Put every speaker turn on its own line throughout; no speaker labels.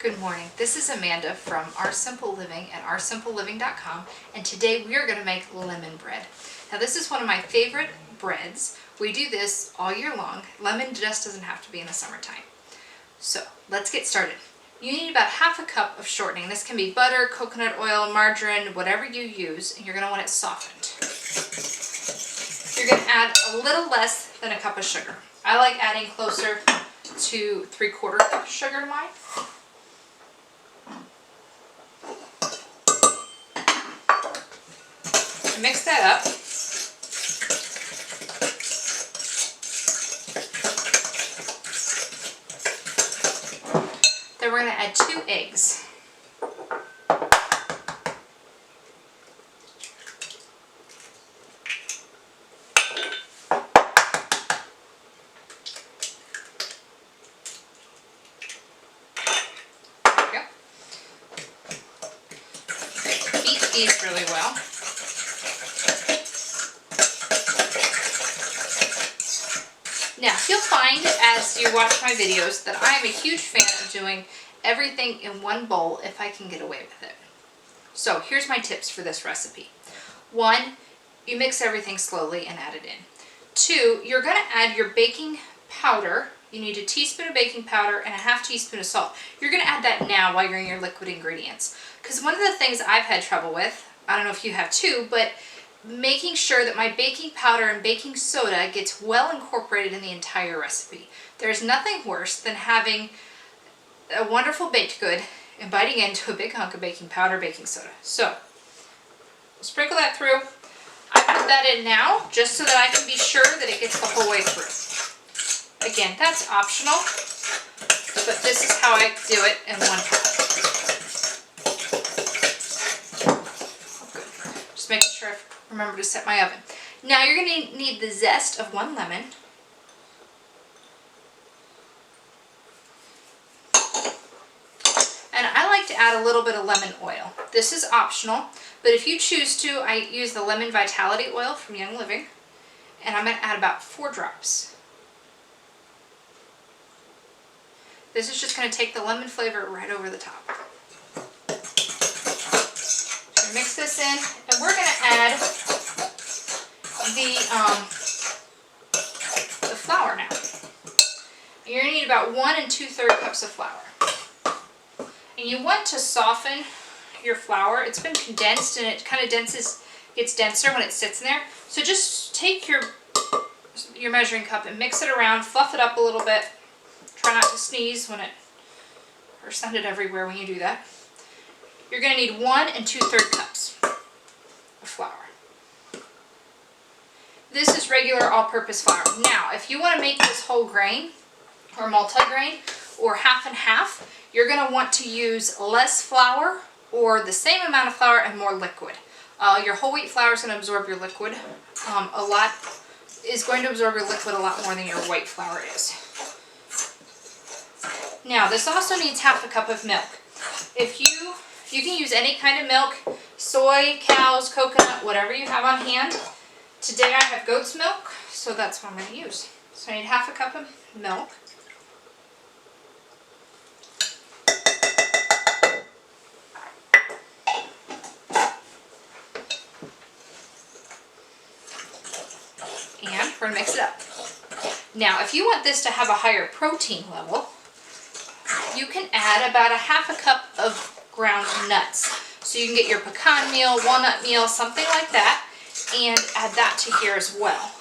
Good morning. This is Amanda from Our Simple Living at oursimpleliving.com, and today we are going to make lemon bread. Now this is one of my favorite breads. We do this all year long. Lemon just doesn't have to be in the summertime. So let's get started. You need about half a cup of shortening. This can be butter, coconut oil, margarine, whatever you use, and you're going to want it softened. You're going to add a little less than a cup of sugar. I like adding closer to 3/4 cup of sugar to mine. Mix that up. Then we're going to add 2 eggs. There we go. Beat these really well. Now, you'll find as you watch my videos that I am a huge fan of doing everything in one bowl if I can get away with it. So here's my tips for this recipe. 1, you mix everything slowly and add it in. 2, you're going to add your baking powder. You need a teaspoon of baking powder and a half teaspoon of salt. You're going to add that now while you're in your liquid ingredients. Because one of the things I've had trouble with, I don't know if you have too, but making sure that my baking powder and baking soda gets well incorporated in the entire recipe. There's nothing worse than having a wonderful baked good and biting into a big hunk of baking powder, baking soda. So, sprinkle that through. I put that in now just so that I can be sure that it gets the whole way through. Again, that's optional, but this is how I do it in one cup. Just making sure I remember to set my oven. Now you're going to need the zest of 1 lemon. And I like to add a little bit of lemon oil. This is optional, but if you choose to, I use the Lemon Vitality oil from Young Living, and I'm going to add about 4 drops. This is just going to take the lemon flavor right over the top. So mix this in, and we're going to add the flour now. You're going to need about 1 2/3 cups of flour. And you want to soften your flour. It's been condensed and it kind of gets denser when it sits in there. So just take your measuring cup and mix it around, fluff it up a little bit. Try not to sneeze or send it everywhere when you do that. You're going to need 1 2/3 cups of flour. This is regular all-purpose flour. Now, if you want to make this whole grain or multi-grain or half and half, you're going to want to use less flour or the same amount of flour and more liquid. Your whole wheat flour is going to absorb your liquid is going to absorb your liquid a lot more than your white flour is. Now, this also needs half a cup of milk. You can use any kind of milk, soy, cows, coconut, whatever you have on hand. Today I have goat's milk, so that's what I'm going to use. So I need half a cup of milk. And we're going to mix it up. Now, if you want this to have a higher protein level, you can add about a half a cup of ground nuts. So you can get your pecan meal, walnut meal, something like that, and add that to here as well.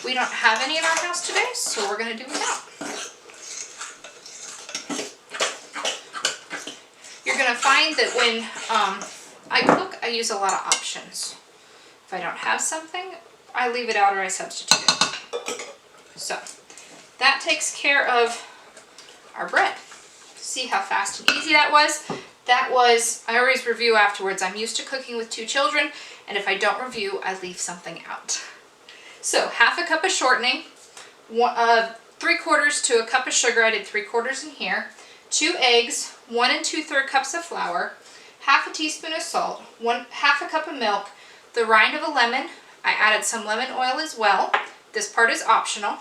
We don't have any in our house today, so we're going to do without. You're going to find that when I cook, I use a lot of options. If I don't have something, I leave it out or I substitute it. So that takes care of our bread. See how fast and easy that was? I always review afterwards. I'm used to cooking with 2 children, and if I don't review, I leave something out. So half a cup of shortening, 3/4 to a cup of sugar. I did 3/4 in here. 2 eggs, 1 2/3 cups of flour, half a teaspoon of salt, half a cup of milk, the rind of a lemon. I added some lemon oil as well. This part is optional.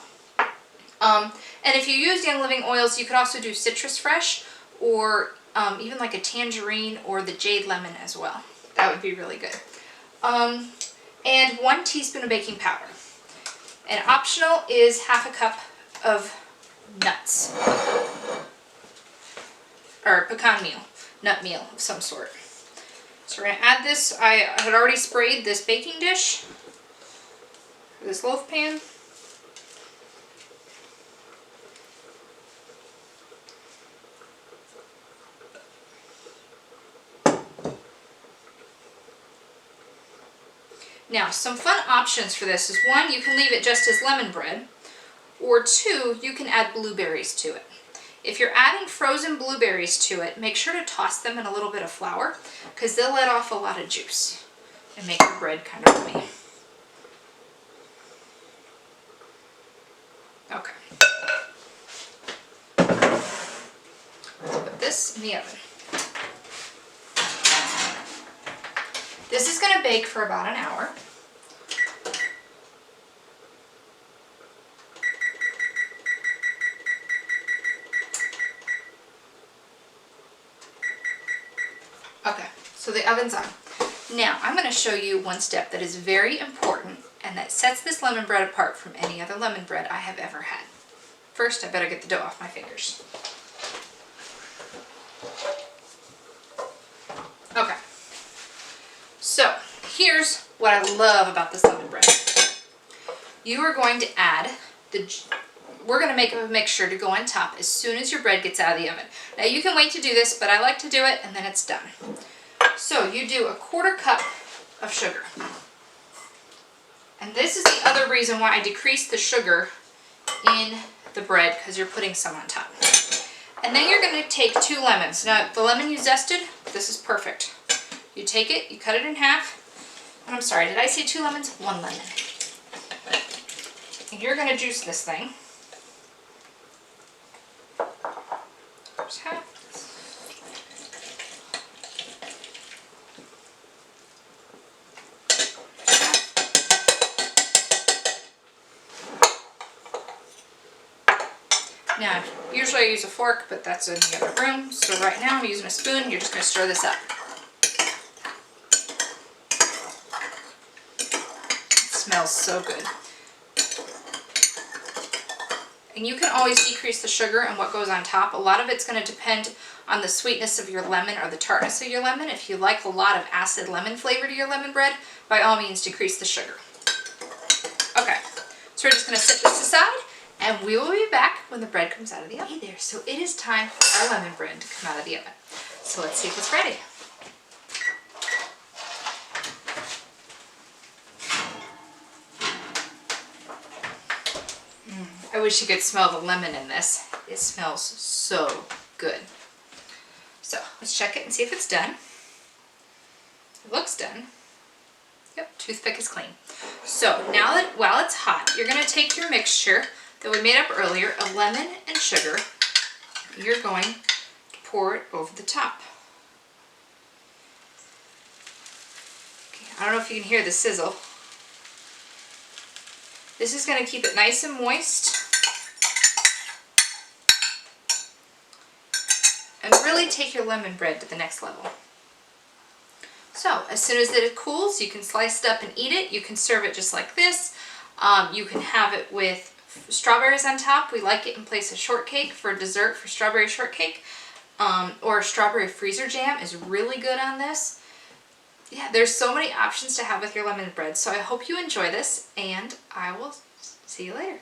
And if you use Young Living oils, you could also do citrus fresh or even like a tangerine or the jade lemon as well. That would be really good. And 1 teaspoon of baking powder. And optional is half a cup of nuts. Or pecan meal, nut meal of some sort. So we're going to add this. I had already sprayed this baking dish, this loaf pan. Now, some fun options for this is 1, you can leave it just as lemon bread, or 2, you can add blueberries to it. If you're adding frozen blueberries to it, make sure to toss them in a little bit of flour because they'll let off a lot of juice and make your bread kind of yummy. Okay. Let's put this in the oven. This is going to bake for about an hour. Okay, so the oven's on. Now, I'm going to show you one step that is very important and that sets this lemon bread apart from any other lemon bread I have ever had. First, I better get the dough off my fingers. Okay, so here's what I love about this lemon bread. You are going to add we're going to make a mixture to go on top as soon as your bread gets out of the oven. Now you can wait to do this, but I like to do it and then it's done. So you do a 1/4 cup of sugar. And this is the other reason why I decrease the sugar in the bread, because you're putting some on top. And then you're going to take 2 lemons. Now the lemon you zested, this is perfect. You take it, you cut it in half. And I'm sorry, did I say 2 lemons? 1 lemon. And you're going to juice this thing. There's half. Now, usually I use a fork, but that's in the other room. So right now I'm using a spoon. You're just going to stir this up. It smells so good. And you can always decrease the sugar and what goes on top. A lot of it's going to depend on the sweetness of your lemon or the tartness of your lemon. If you like a lot of acid lemon flavor to your lemon bread, by all means decrease the sugar. Okay, so we're just going to set this aside and we will be back when the bread comes out of the oven. Hey there, so it is time for our lemon bread to come out of the oven. So let's see if it's ready. I wish you could smell the lemon in this. It smells so good. So let's check it and see if it's done. It looks done. Yep, toothpick is clean. So now that while it's hot, you're going to take your mixture that we made up earlier of lemon and sugar. You're going to pour it over the top. Okay, I don't know if you can hear the sizzle. This is going to keep it nice and moist. And really take your lemon bread to the next level. So as soon as it cools, you can slice it up and eat it. You can serve it just like this. You can have it with strawberries on top. We like it in place of shortcake for dessert, for strawberry shortcake. Or strawberry freezer jam is really good on this. Yeah, there's so many options to have with your lemon bread. So I hope you enjoy this, and I will see you later.